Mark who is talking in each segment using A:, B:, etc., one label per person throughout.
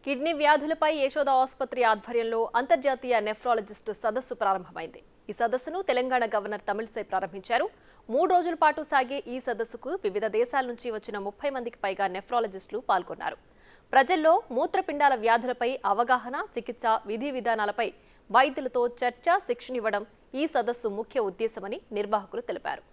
A: Kidney వ్యాధులపై Yashoda ఆసుపత్రి ఆధ్వర్యంలో అంతర్జాతీయ నెఫ్రాలజిస్ట్ సదస్సు ప్రారంభమైంది. ఈ సదస్సును తెలంగాణ గవర్నర్ తమిళిసై ప్రారంభించారు. 3 రోజుల పాటు సాగే ఈ సదస్సుకు వివిధ దేశాల నుంచి వచ్చిన 30 మందికి పైగా నెఫ్రాలజిస్టులు పాల్గొన్నారు. ప్రజల్లో మూత్రపిండాల వ్యాధులపై అవగాహన, చికిత్స విధి విధానాలపై వైద్యులతో చర్చ, శిక్షణ ఇవ్వడం ఈ సదస్సు ముఖ్య ఉద్దేశమని నిర్వాహకులు తెలిపారు.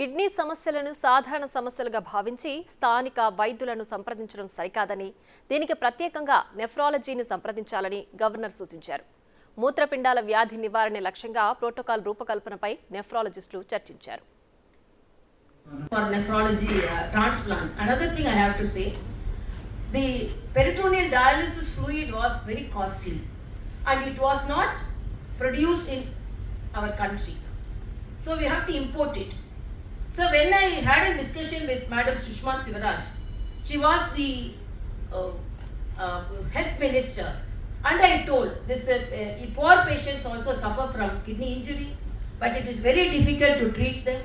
A: కిడ్నీ సమస్యలను సాధారణ సమస్యలుగా భావించి స్థానిక వైద్యులను సంప్రదించడం సరికాదని, దీనికి ప్రత్యేకంగా నెఫ్రాలజీని సంప్రదించాలని గవర్నర్ సూచించారు. మూత్రపిండాల వ్యాధి నివారణ లక్ష్యంగా ప్రోటోకాల్ రూపకల్పనపై నెఫ్రాలజిస్టులు చర్చించారు.
B: For nephrology transplants, another thing I have to say, the peritoneal dialysis fluid was very costly and it was not produced in our country, so we have to import it. So when I had a discussion with Madam Sushma Sivaraj, she was the health minister, and I told this poor patients also suffer from kidney injury, but it is very difficult to treat them,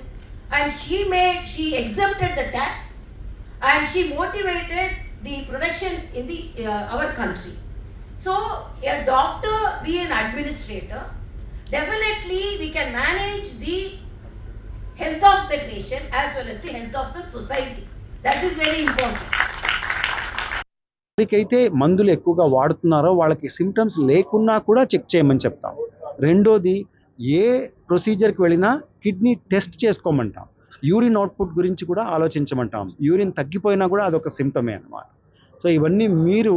B: and she exempted the tax and she motivated the production in the our country. So a doctor be an administrator, definitely we can manage the health of the patient as well as the health of the society. That is very important.
C: ఎవరికైతే మందులు ఎక్కువగా వాడుతున్నారో వాళ్ళకి symptoms లేకున్నా కూడా check చేయమని చెప్తాం. రెండోది, ఏ ప్రొసీజర్కి వెళ్ళినా కిడ్నీ టెస్ట్ చేసుకోమంటాం. యూరిన్ అవుట్పుట్ గురించి కూడా ఆలోచించమంటాం. యూరిన్ తగ్గిపోయినా కూడా అదొక సిమ్టమే అన్నమాట. సో ఇవన్నీ మీరు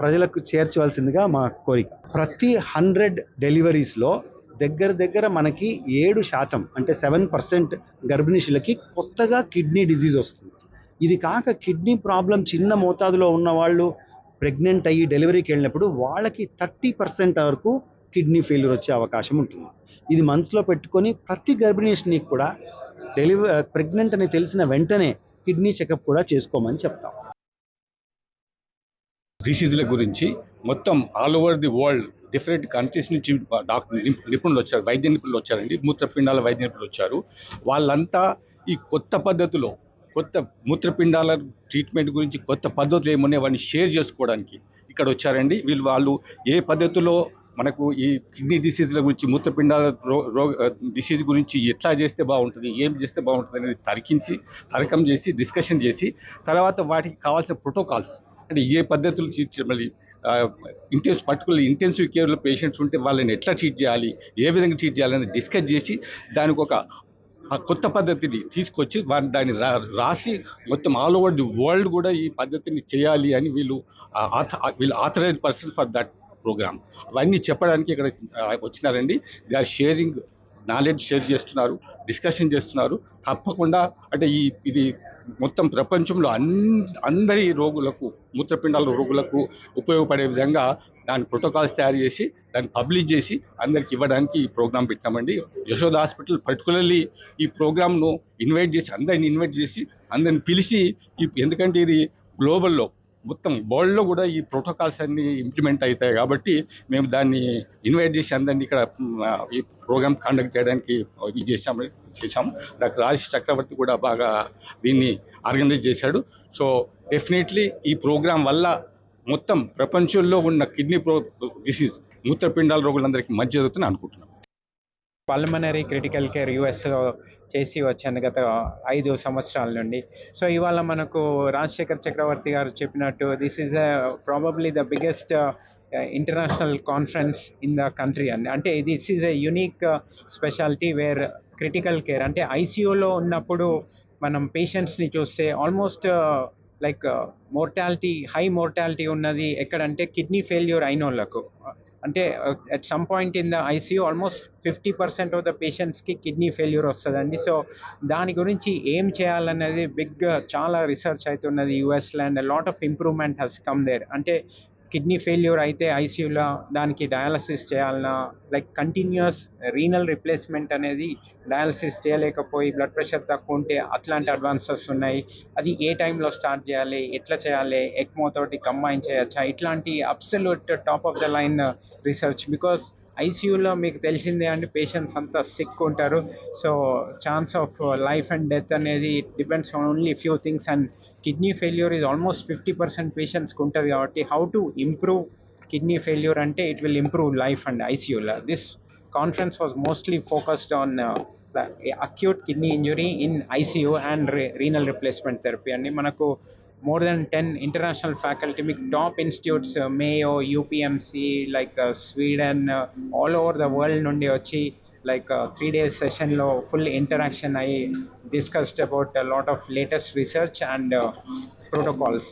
C: ప్రజలకు చేర్చవలసిందిగా మా కోరిక. ప్రతి 100 డెలివరీస్లో దగ్గర మనకి 7% అంటే 7% గర్భిణీశులకి కొత్తగా కిడ్నీ డిజీజ్ వస్తుంది. ఇది కాక కిడ్నీ ప్రాబ్లం చిన్న మోతాదులో ఉన్న వాళ్ళు ప్రెగ్నెంట్ అయ్యి డెలివరీకి వెళ్ళినప్పుడు వాళ్ళకి 30% వరకు కిడ్నీ ఫెయిల్యూర్ వచ్చే అవకాశం ఉంటుంది. ఇది మనసులో పెట్టుకొని ప్రతి గర్భిణీశునికి కూడా ప్రెగ్నెంట్ అని తెలిసిన వెంటనే కిడ్నీ చెకప్ కూడా చేసుకోమని చెప్తాం.
D: డిసీజుల గురించి మొత్తం all over the world different countries నుంచి డాక్టర్ నిపుణులు వచ్చారు, వైద్య నిపుణులు వచ్చారండి. మూత్రపిండాల వైద్య నిపుణులు వచ్చారు. వాళ్ళంతా ఈ కొత్త పద్ధతిలో కొత్త మూత్రపిండాల ట్రీట్మెంట్ గురించి కొత్త పద్ధతులు ఏమన్నా వాటిని షేర్ చేసుకోవడానికి ఇక్కడ వచ్చారండి. వాళ్ళు ఏ పద్ధతిలో మనకు ఈ కిడ్నీ డిసీజ్ల గురించి, మూత్రపిండాల డిసీజ్ గురించి ఎట్లా చేస్తే బాగుంటుంది, ఏం చేస్తే బాగుంటుంది అనేది తర్కం చేసి డిస్కషన్ చేసి తర్వాత వాటికి కావాల్సిన ప్రోటోకాల్స్ అంటే ఏ పద్ధతులు మళ్ళీ పర్టికులర్ ఇంటెన్సివ్ కేర్లో పేషెంట్స్ ఉంటే వాళ్ళని ఎట్లా ట్రీట్ చేయాలి, ఏ విధంగా ట్రీట్ చేయాలని డిస్కస్ చేసి దానికి ఒక కొత్త పద్ధతిని తీసుకొచ్చి దాన్ని రాసి మొత్తం ఆల్ ఓవర్ ది వరల్డ్ కూడా ఈ పద్ధతిని చేయాలి అని వీళ్ళు authorised person for that program. అవన్నీ చెప్పడానికి ఇక్కడ వచ్చినారండి. They are sharing knowledge, share చేస్తున్నారు, డిస్కషన్ చేస్తున్నారు. తప్పకుండా అంటే ఇది మొత్తం ప్రపంచంలో అందరి రోగులకు, మూత్రపిండాల రోగులకు ఉపయోగపడే విధంగా దాని ప్రోటోకాల్స్ తయారు చేసి దాన్ని పబ్లిష్ చేసి అందరికి ఇవ్వడానికి ఈ ప్రోగ్రామ్ పెట్టామండి. యశోద హాస్పిటల్ పర్టికులర్లీ ఈ ప్రోగ్రామ్ను అందరిని ఇన్వైట్ చేసి అందరిని పిలిచి, ఎందుకంటే ఇది గ్లోబల్లో మొత్తం వరల్డ్లో కూడా ఈ ప్రోటోకాల్స్ అన్ని ఇంప్లిమెంట్ అవుతాయి కాబట్టి మేము దాన్ని ఇన్వైట్ చేసి అందరినీ ఇక్కడ ఈ ప్రోగ్రామ్ కండక్ట్ చేయడానికి చేశాము. డాక్టర్ రాజేష్ చక్రవర్తి కూడా బాగా దీన్ని ఆర్గనైజ్ చేశాడు. సో డెఫినెట్లీ ఈ ప్రోగ్రాం వల్ల మొత్తం ప్రపంచంలో ఉన్న కిడ్నీ డిసీజ్, మూత్రపిండాల రోగులందరికీ మంచి జరుగుతుందని అనుకుంటున్నాం.
E: పల్మనరీ క్రిటికల్ కేర్ యుఎస్లో చేసి వచ్చాను గత 5 సంవత్సరాల నుండి. సో ఇవాళ మనకు రాజశేఖర్ చక్రవర్తి గారు చెప్పినట్టు this is probably the biggest international conference in the country అండి. అంటే this is a unique speciality where critical care అంటే ఐసీయూలో ఉన్నప్పుడు మనం పేషెంట్స్ని చూస్తే ఆల్మోస్ట్ లైక్ హై మోర్టాలిటీ ఉన్నది ఎక్కడంటే కిడ్నీ ఫెయిల్యూర్ అయిన వాళ్ళకు. అంటే at some point in the ICU almost 50% of the patientsకి కిడ్నీ ఫెయిల్యూర్ వస్తుందండి. సో దాని గురించి ఏం చేయాలనేది చాలా రీసెర్చ్ అవుతున్నది యూఎస్లో, and lot of improvement has come there. అంటే కిడ్నీ ఫెయిల్యూర్ అయితే ఐసీయూలో దానికి డయాలసిస్ చేయాలన్నా, లైక్ కంటిన్యూస్ రీనల్ రిప్లేస్మెంట్ అనేది డయాలసిస్ చేయలేకపోయి బ్లడ్ ప్రెషర్ తక్కువ ఉంటే అట్లాంటి అడ్వాన్సెస్ ఉన్నాయి. అది ఏ టైంలో స్టార్ట్ చేయాలి, ఎట్లా చేయాలి, ఎక్మో తోటి కంబైన్ చేయొచ్చా, ఇట్లాంటి absolute top of the line research. Because ఐసీయూలో మీకు తెలిసిందే అండి, పేషెంట్స్ అంతా సిక్ ఉంటారు. So chance of life and death అనేది depends on only few things, and kidney failure is almost 50% పేషెంట్స్కి ఉంటుంది. కాబట్టి how to improve kidney failure అంటే it will improve life and ఐసీయూలో. This conference was mostly focused on acute kidney injury in ICU and renal replacement therapy. అండి మనకు more than 10 international faculty, top institutes, Mayo, UPMC, like Sweden, all over the world నుండి వచ్చి like 3 days session లో full interaction అయ్యి discussed about a lot of latest research and protocols.